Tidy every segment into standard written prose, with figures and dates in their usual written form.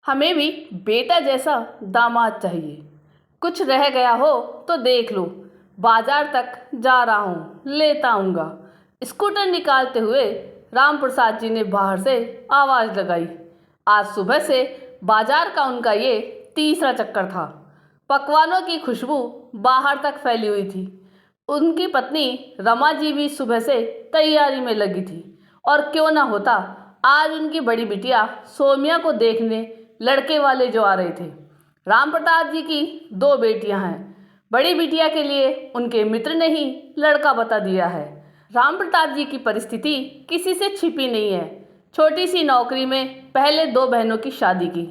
हमें भी बेटा जैसा दामाद चाहिए। कुछ रह गया हो तो देख लो, बाजार तक जा रहा हूँ, लेता आऊँगा। स्कूटर निकालते हुए राम प्रसाद जी ने बाहर से आवाज़ लगाई। आज सुबह से बाजार का उनका ये तीसरा चक्कर था। पकवानों की खुशबू बाहर तक फैली हुई थी। उनकी पत्नी रमा जी भी सुबह से तैयारी में लगी थी। और क्यों ना होता, आज उनकी बड़ी बिटिया सोमिया को देखने लड़के वाले जो आ रहे थे। राम प्रताप जी की दो बेटियां हैं। बड़ी बिटिया के लिए उनके मित्र ने ही लड़का बता दिया है। राम प्रताप जी की परिस्थिति किसी से छिपी नहीं है। छोटी सी नौकरी में पहले दो बहनों की शादी की।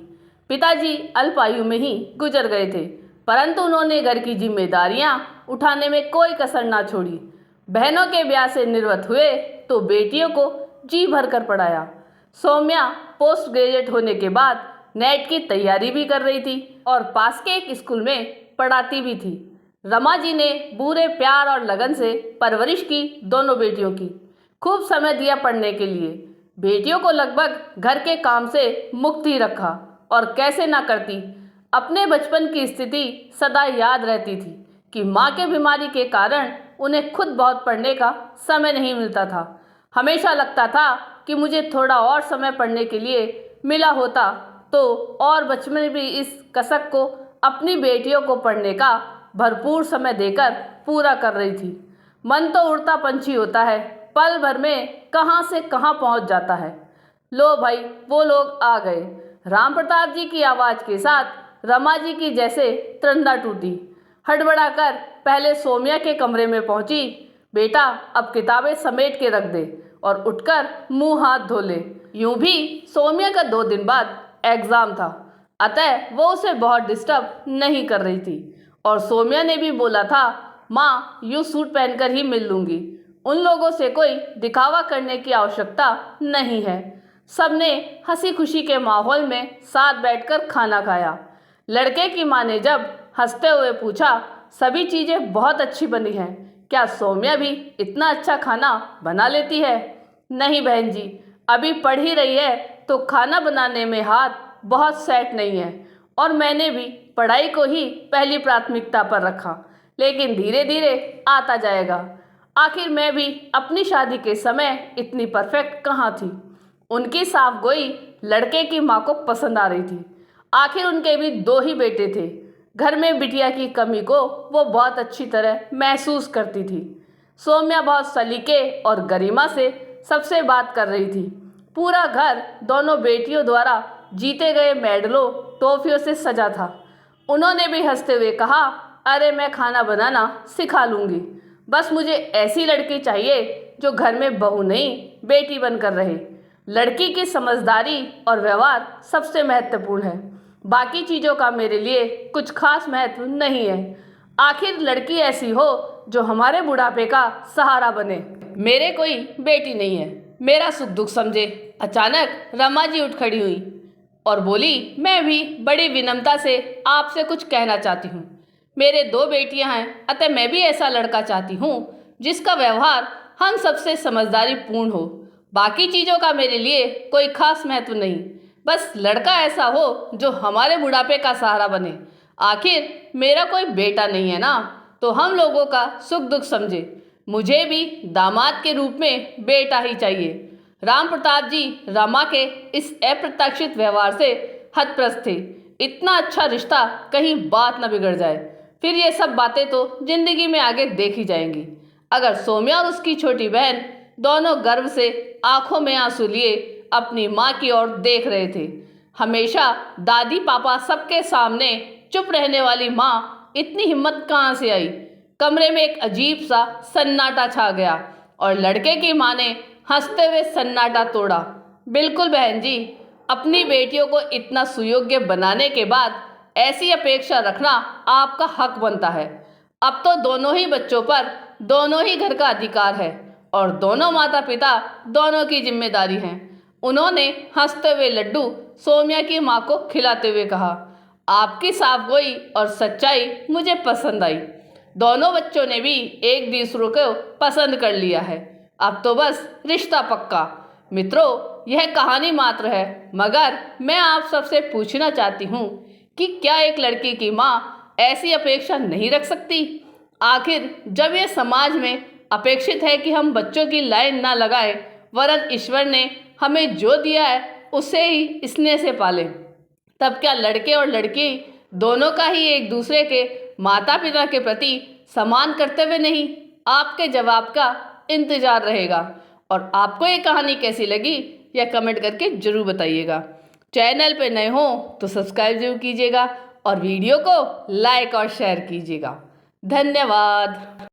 पिताजी अल्पायु में ही गुजर गए थे, परंतु उन्होंने घर की जिम्मेदारियां उठाने में कोई कसर ना छोड़ी। बहनों के ब्याह से निर्वत हुए तो बेटियों को जी भर कर पढ़ाया। सौम्या पोस्ट ग्रेजुएट होने के बाद नेट की तैयारी भी कर रही थी और पास के एक स्कूल में पढ़ाती भी थी। रमा जी ने पूरे प्यार और लगन से परवरिश की दोनों बेटियों की। खूब समय दिया पढ़ने के लिए। बेटियों को लगभग घर के काम से मुक्त ही रखा। और कैसे ना करती, अपने बचपन की स्थिति सदा याद रहती थी कि माँ के बीमारी के कारण उन्हें खुद बहुत पढ़ने का समय नहीं मिलता था। हमेशा लगता था कि मुझे थोड़ा और समय पढ़ने के लिए मिला होता तो और बचपन में भी इस कसक को अपनी बेटियों को पढ़ने का भरपूर समय देकर पूरा कर रही थी। मन तो उड़ता पंछी होता है, पल भर में कहाँ से कहाँ पहुँच जाता है। लो भाई, वो लोग आ गए। राम प्रताप जी की आवाज़ के साथ रमा जी की जैसे त्रंदा टूटी। हड़बड़ा कर पहले सोमिया के कमरे में पहुंची। बेटा, अब किताबें समेट के रख दे और उठकर मुंह हाथ धो ले। यूं भी सोमिया का 2 दिन बाद एग्ज़ाम था, अतः वो उसे बहुत डिस्टर्ब नहीं कर रही थी। और सोमिया ने भी बोला था, माँ यूँ सूट पहनकर ही मिल लूँगी, उन लोगों से कोई दिखावा करने की आवश्यकता नहीं है। सबने हंसी खुशी के माहौल में साथ बैठकर खाना खाया। लड़के की माँ ने जब हंसते हुए पूछा, सभी चीज़ें बहुत अच्छी बनी हैं, क्या सौम्या भी इतना अच्छा खाना बना लेती है? नहीं बहन जी, अभी पढ़ ही रही है तो खाना बनाने में हाथ बहुत सेट नहीं है। और मैंने भी पढ़ाई को ही पहली प्राथमिकता पर रखा, लेकिन धीरे धीरे आता जाएगा। आखिर मैं भी अपनी शादी के समय इतनी परफेक्ट कहाँ थी। उनकी साफ गोई लड़के की माँ को पसंद आ रही थी। आखिर उनके भी 2 ही बेटे थे। घर में बिटिया की कमी को वो बहुत अच्छी तरह महसूस करती थी। सौम्या बहुत सलीके और गरिमा से सबसे बात कर रही थी। पूरा घर दोनों बेटियों द्वारा जीते गए मेडलों टॉफियों से सजा था। उन्होंने भी हंसते हुए कहा, अरे मैं खाना बनाना सिखा लूँगी, बस मुझे ऐसी लड़की चाहिए जो घर में बहू नहीं बेटी बनकर रहे। लड़की की समझदारी और व्यवहार सबसे महत्वपूर्ण है, बाकी चीज़ों का मेरे लिए कुछ खास महत्व नहीं है। आखिर लड़की ऐसी हो जो हमारे बुढ़ापे का सहारा बने। मेरे कोई बेटी नहीं है, मेरा सुख दुख समझे। अचानक रमा जी उठ खड़ी हुई और बोली, मैं भी बड़ी विनम्रता से आपसे कुछ कहना चाहती हूँ। मेरे 2 बेटियाँ हैं, अतः मैं भी ऐसा लड़का चाहती हूँ जिसका व्यवहार हम सबसे समझदारी पूर्ण हो। बाकी चीज़ों का मेरे लिए कोई खास महत्व नहीं, बस लड़का ऐसा हो जो हमारे बुढ़ापे का सहारा बने। आखिर मेरा कोई बेटा नहीं है ना, तो हम लोगों का सुख दुख समझे। मुझे भी दामाद के रूप में बेटा ही चाहिए। राम प्रताप जी रमा के इस अप्रत्याशित व्यवहार से हतप्रस्त थे। इतना अच्छा रिश्ता कहीं बात न बिगड़ जाए, फिर ये सब बातें तो जिंदगी में आगे देखी जाएंगी। अगर सौम्या और उसकी छोटी बहन दोनों गर्व से आंखों में आंसू लिए अपनी माँ की ओर देख रहे थे। हमेशा दादी पापा सबके सामने चुप रहने वाली माँ इतनी हिम्मत कहाँ से आई? कमरे में एक अजीब सा सन्नाटा छा गया और लड़के की माँ ने हंसते हुए सन्नाटा तोड़ा। बिल्कुल बहन जी, अपनी बेटियों को इतना सुयोग्य बनाने के बाद ऐसी अपेक्षा रखना आपका हक बनता है। अब तो दोनों ही बच्चों पर दोनों ही घर का अधिकार है और दोनों माता पिता दोनों की जिम्मेदारी है। उन्होंने हंसते हुए लड्डू सौम्या की माँ को खिलाते हुए कहा, आपकी साफगोई और सच्चाई मुझे पसंद आई। दोनों बच्चों ने भी एक दूसरे को पसंद कर लिया है। अब तो बस रिश्ता पक्का। मित्रों, यह कहानी मात्र है, मगर मैं आप सबसे पूछना चाहती हूँ कि क्या एक लड़की की माँ ऐसी अपेक्षा नहीं रख सकती? आखिर जब यह समाज में अपेक्षित है कि हम बच्चों की लाइन ना लगाएं, वरन ईश्वर ने हमें जो दिया है उसे ही स्नेह से पालें, तब क्या लड़के और लड़की दोनों का ही एक दूसरे के माता पिता के प्रति समान कर्तव्य नहीं? आपके जवाब का इंतजार रहेगा। और आपको ये कहानी कैसी लगी यह कमेंट करके जरूर बताइएगा। चैनल पे नए हो तो सब्सक्राइब जरूर कीजिएगा और वीडियो को लाइक और शेयर कीजिएगा। धन्यवाद।